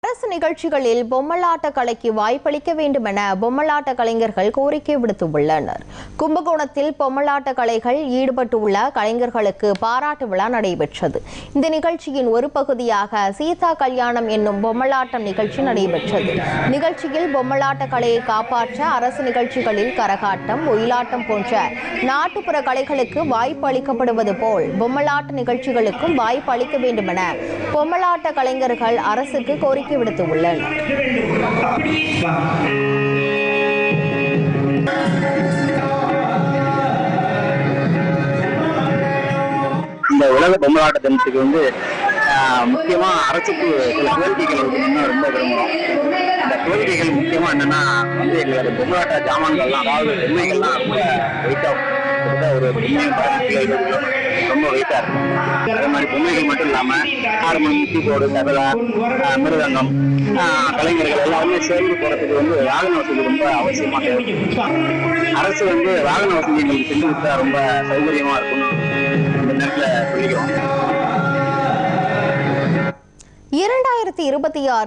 அரசு நிகழ்ச்சிகளில் பொம்மலாட்ட கலைக்கு வாய்ப்பளிக்க வேண்டும் என பொம்மலாட்ட கலைஞர்கள் கோரிக்கை விடுத்துள்ளனர். கும்பகோணத்தில் பொம்மலாட்ட கலைகள் ஈடுபட்டுள்ள கலைஞர்களுக்கு பாராட்டு விழா நடைபெற்றது. இந்த நிகழ்ச்சியின் ஒரு பகுதியாக சீதா கல்யாணம் என்னும் பொம்மலாட்டம் நிகழ்ச்சி நடைபெற்றது. நிகழ்ச்சியில் பொம்மலாட்ட கலையை காப்பாற்ற அரசு நிகழ்ச்சிகளில் கரகாட்டம், ஒயிலாட்டம் போன்ற நாட்டுப்புற கலைகளுக்கு வாய்ப்பு அளிக்கப்படுவது போல் பொம்மலாட்ட நிகழ்ச்சிகளுக்கும் வாய்ப்பு அளிக்க வேண்டும் என பொம்மலாட்ட கலைஞர்கள் அரசுக்கு கோரிக்கை விடுத்துள்ளனர். இந்த உலக பொம்மலாட்ட தினத்துக்கு முக்கியமா அரசுக்கு சில கோரிக்கைகள் ரொம்ப விரும்புகிறோம். இந்த கோரிக்கைகள் முக்கியமா என்னன்னா எங்களோட பொம்மலாட்ட ஜாமான்கள்லாம், அதாவது பொம்மைகள்லாம் ரொம்ப வெயிட்டா ஒரு ரொம்ப வெயிட்டா இருக்கும். அதே மாதிரி பொம்மைகள் மட்டும் இல்லாம ஹார்மோனியம், கீபோர்டு, தபலா, மிருதங்கம், கலைஞர்கள் எல்லாருமே சேர்ந்து போறதுக்கு வாகன வசதி ரொம்ப அவசியமாக இருக்கு. அரசு வாகன வசதி எங்களுக்கு செஞ்சு கொடுத்தா ரொம்ப சௌகரியமா இருக்கும். இந்த நேரத்தில் சொல்லிக்கிறோம். 2026